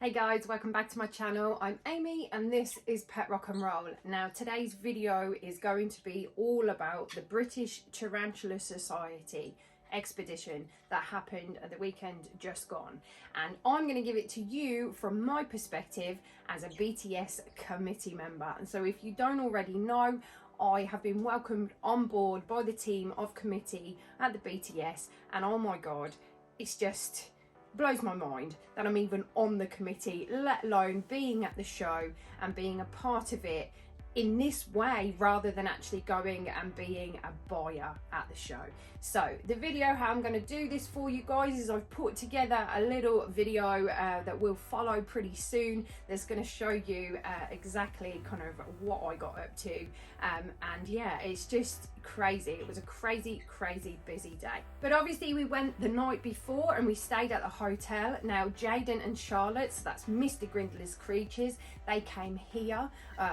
Hey guys, welcome back to my channel. I'm Amy and this is Pet Rock and Roll. Now today's video is going to be all about the British Tarantula Society Exhibition that happened at the weekend just gone, and I'm going to give it to you from my perspective as a BTS committee member. And so if you don't already know, I have been welcomed on board by the team of committee at the BTS, and oh my god, it's just blows my mind that I'm even on the committee, let alone being at the show and being a part of it in this way rather than actually going and being a buyer at the show. So the video, how I'm going to do this for you guys, is I've put together a little video that will follow pretty soon that's going to show you exactly kind of what I got up to, and yeah, it's just crazy. It was a crazy busy day, but obviously we went the night before and we stayed at the hotel. Now Jaden and Charlotte, so that's Mr. Grindler's Creatures, they came here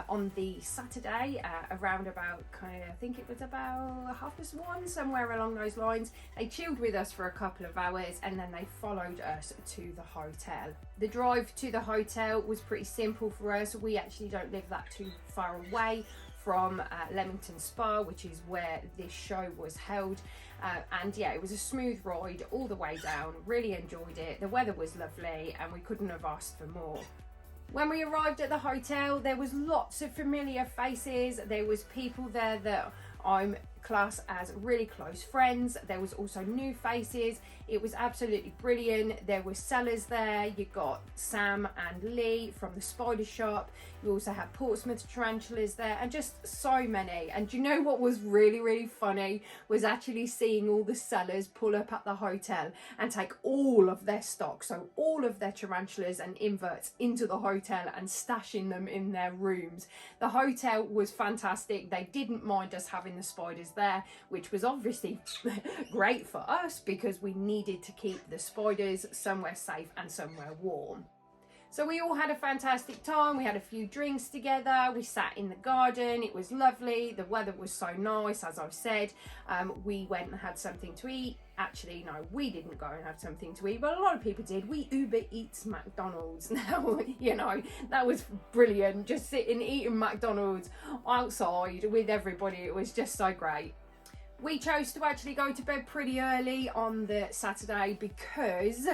on the Saturday around about I think it was about 1:30, somewhere along those lines. They chilled with us for a couple of hours and then they followed us to the hotel. The drive to the hotel was pretty simple for us. We actually don't live that too far away from Leamington Spa, which is where this show was held, and yeah, it was a smooth ride all the way down. Really enjoyed it. The weather was lovely and we couldn't have asked for more. When we arrived at the hotel, there was lots of familiar faces. There was people there that I'm class as really close friends. There was also new faces. It was absolutely brilliant. There were sellers there. You got Sam and Lee from the Spider Shop. You also had Portsmouth tarantulas there, and just so many. And do you know what was really funny was actually seeing all the sellers pull up at the hotel and take all of their stock, so all of their tarantulas and inverts, into the hotel and stashing them in their rooms. The hotel was fantastic. They didn't mind us having the spiders there, which was obviously great for us because we needed to keep the spiders somewhere safe and somewhere warm. So we all had a fantastic time. We had a few drinks together. We sat in the garden. It was lovely. The weather was so nice, as I've said. We went and had something to eat. Actually, no, we didn't go and have something to eat, but a lot of people did. We Uber Eats McDonald's. Now, you know, that was brilliant. Just sitting eating McDonald's outside with everybody. It was just so great. We chose to actually go to bed pretty early on the Saturday because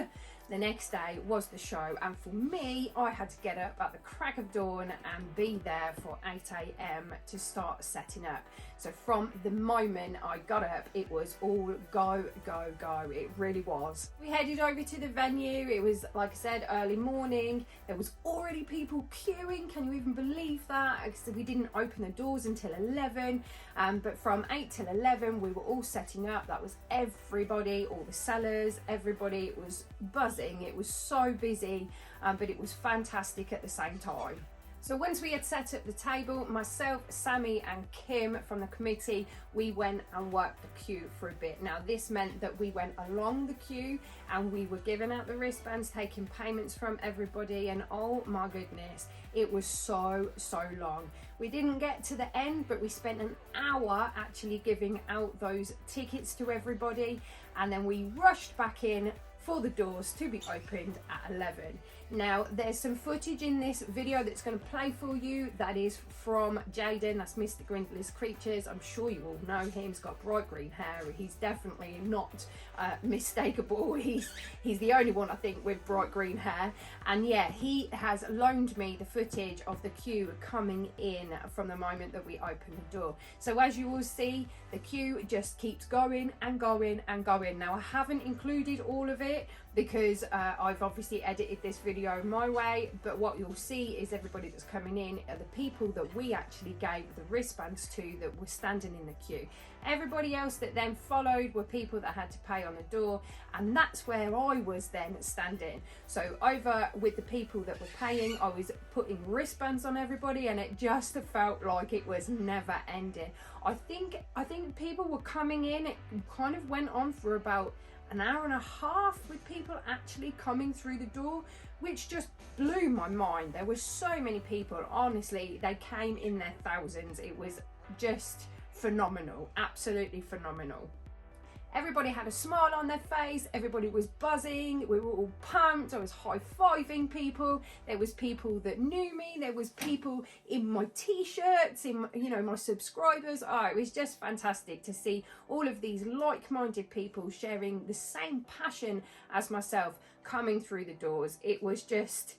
the next day was the show, and for me, I had to get up at the crack of dawn and be there for 8 AM to start setting up. So from the moment I got up, it was all go. It really was. We headed over to the venue. It was, like I said, early morning. There was already people queuing. Can you even believe that? So we didn't open the doors until 11, but from 8 till 11, we were all setting up. That was everybody, all the sellers, everybody. It was buzzing. It was so busy, but it was fantastic at the same time. So once we had set up the table, myself, Sammy and Kim from the committee, we went and worked the queue for a bit. Now this meant that we went along the queue and we were giving out the wristbands, taking payments from everybody, and oh my goodness, it was so long. We didn't get to the end, but we spent an hour actually giving out those tickets to everybody, and then we rushed back in for the doors to be opened at 11. Now there's some footage in this video that's going to play for you that is from Jaden, that's Mr. Grindler's Creatures. I'm sure you all know him. He's got bright green hair. He's definitely not mistakable. He's the only one, I think, with bright green hair. And yeah, he has loaned me the footage of the queue coming in from the moment that we opened the door. So as you will see, the queue just keeps going and going and going. Now I haven't included all of it because I've obviously edited this video my way, but what you'll see is everybody that's coming in are the people that we actually gave the wristbands to that were standing in the queue. Everybody else that then followed were people that had to pay on the door, and that's where I was then standing. So over with the people that were paying, I was putting wristbands on everybody, and it just felt like it was never ending. I think people were coming in. It kind of went on for about an hour and a half with people actually coming through the door, which just blew my mind. There were so many people. Honestly, they came in their thousands. It was just phenomenal, absolutely phenomenal. Everybody had a smile on their face, everybody was buzzing, we were all pumped, I was high-fiving people, there was people that knew me, there was people in my t-shirts, in my subscribers. Oh, it was just fantastic to see all of these like-minded people sharing the same passion as myself coming through the doors. It was just,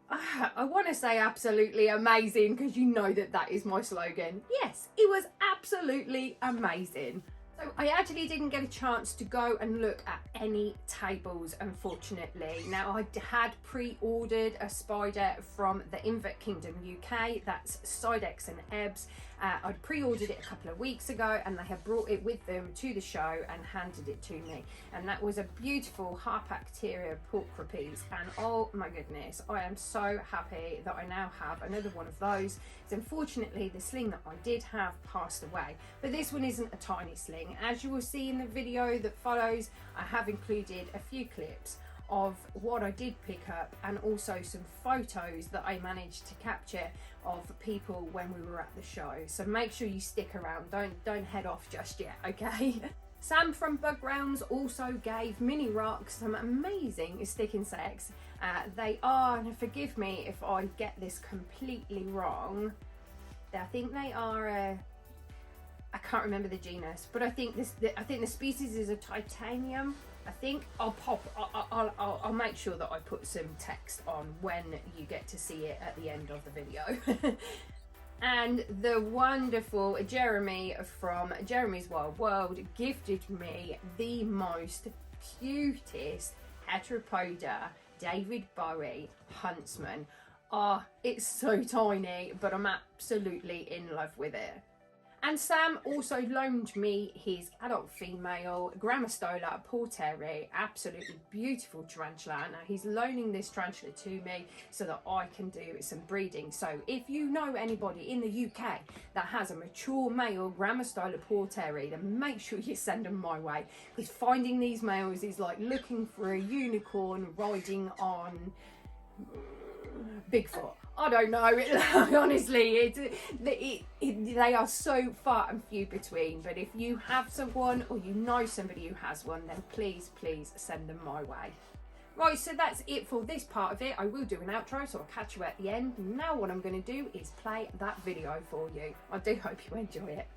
I want to say absolutely amazing, because you know that is my slogan. Yes, it was absolutely amazing. So I actually didn't get a chance to go and look at any tables, unfortunately. Now, I had pre-ordered a spider from the Invert Kingdom UK, that's Sidex and Ebbs. I'd pre-ordered it a couple of weeks ago, and they have brought it with them to the show and handed it to me. And that was a beautiful Harpacteria porcrepes, and oh my goodness, I am so happy that I now have another one of those. So unfortunately, the sling that I did have passed away, but this one isn't a tiny sling. As you will see in the video that follows, I have included a few clips of what I did pick up, and also some photos that I managed to capture of people when we were at the show. So make sure you stick around, don't head off just yet, okay? Sam from Bug Grounds also gave Mini Rock some amazing stick insects. They are, and forgive me if I get this completely wrong, I think they are I can't remember the genus, but I think the species is a titanium. I think I'll make sure that I put some text on when you get to see it at the end of the video. And the wonderful Jeremy from Jeremy's Wild World gifted me the most cutest Heteropoda David Bowie huntsman. It's so tiny, but I'm absolutely in love with it. And Sam also loaned me his adult female Grammostola porteri, absolutely beautiful tarantula. Now he's loaning this tarantula to me so that I can do some breeding. So if you know anybody in the UK that has a mature male Grammostola porteri, then make sure you send them my way, because finding these males is like looking for a unicorn riding on Bigfoot. I don't know, honestly, they are so far and few between. But if you have someone, or you know somebody who has one, then please send them my way. Right, so that's it for this part of it. I will do an outro, so I'll catch you at the end. Now what I'm going to do is play that video for you. I do hope you enjoy it.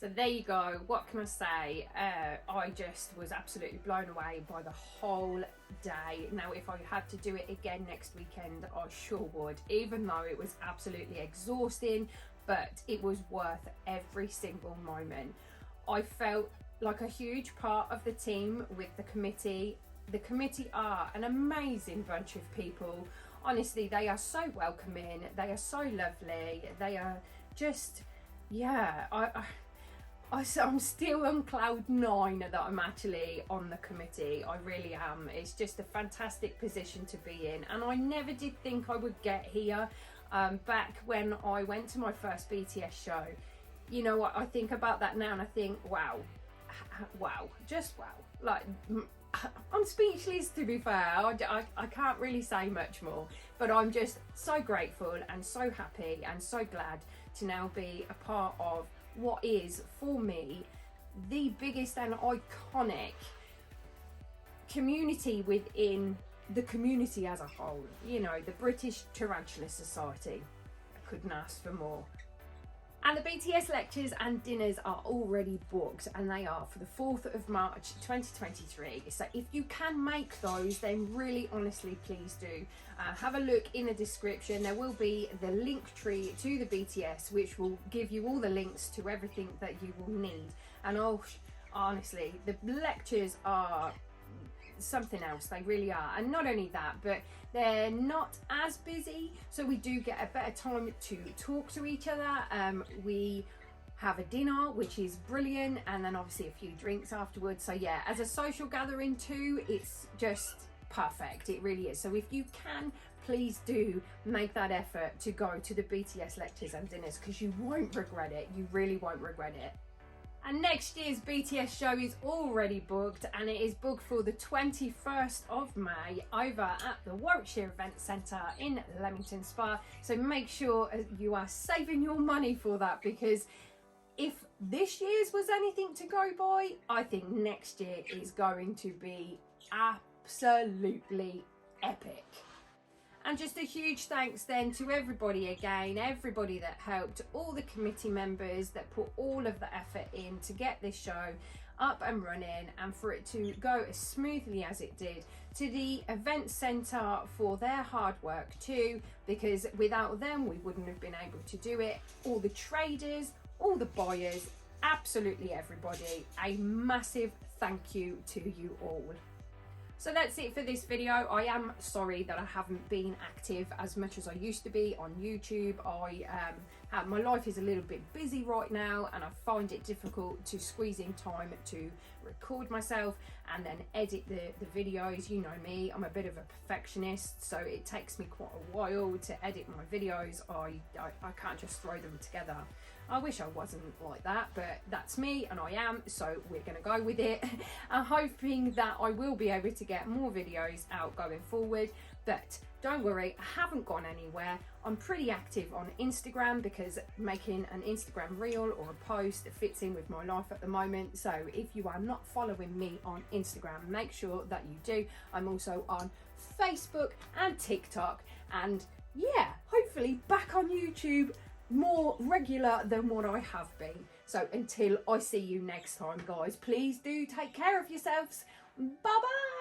So there you go. What can I say? I just was absolutely blown away by the whole day. Now, if I had to do it again next weekend, I sure would, even though it was absolutely exhausting, but it was worth every single moment. I felt like a huge part of the team with the committee. The committee are an amazing bunch of people. Honestly, they are so welcoming. They are so lovely. They are just, yeah, I'm still on cloud 9 that I'm actually on the committee. I really am. It's just a fantastic position to be in, and I never did think I would get here. Back when I went to my first BTS show, you know what, I think about that now and I think, wow, just wow. Like, I'm speechless, to be fair. I can't really say much more, but I'm just so grateful and so happy and so glad to now be a part of what is, for me, the biggest and iconic community within the community as a whole. You know, the British Tarantula Society. I couldn't ask for more. And the BTS lectures and dinners are already booked, and they are for the 4th of March 2023. So if you can make those, then really honestly please do. Have a look in the description. There will be the link tree to the BTS, which will give you all the links to everything that you will need. And honestly, the lectures are something else. They really are. And not only that, but they're not as busy, so we do get a better time to talk to each other. We have a dinner, which is brilliant, and then obviously a few drinks afterwards. So yeah, as a social gathering too, it's just perfect. It really is. So if you can, please do make that effort to go to the BTS lectures and dinners, because you won't regret it. You really won't regret it. And next year's BTS show is already booked, and it is booked for the 21st of May over at the Warwickshire Event Centre in Leamington Spa. So make sure you are saving your money for that, because if this year's was anything to go by, I think next year is going to be absolutely epic. And just a huge thanks then to everybody again, everybody that helped, all the committee members that put all of the effort in to get this show up and running, and for it to go as smoothly as it did, to the event centre for their hard work too, because without them we wouldn't have been able to do it. All the traders, all the buyers, absolutely everybody, a massive thank you to you all. So that's it for this video. I am sorry that I haven't been active as much as I used to be on YouTube. My life is a little bit busy right now, and I find it difficult to squeeze in time to record myself and then edit the videos. You know me, I'm a bit of a perfectionist, so it takes me quite a while to edit my videos. I can't just throw them together. I wish I wasn't like that, but that's me and I am, so we're going to go with it. I'm hoping that I will be able to get more videos out going forward, but don't worry, I haven't gone anywhere. I'm pretty active on Instagram, because making an Instagram reel or a post fits in with my life at the moment. So if you are not following me on Instagram, make sure that you do. I'm also on Facebook and TikTok, and yeah, hopefully back on YouTube more regular than what I have been. So until I see you next time, guys, please do take care of yourselves. Bye bye.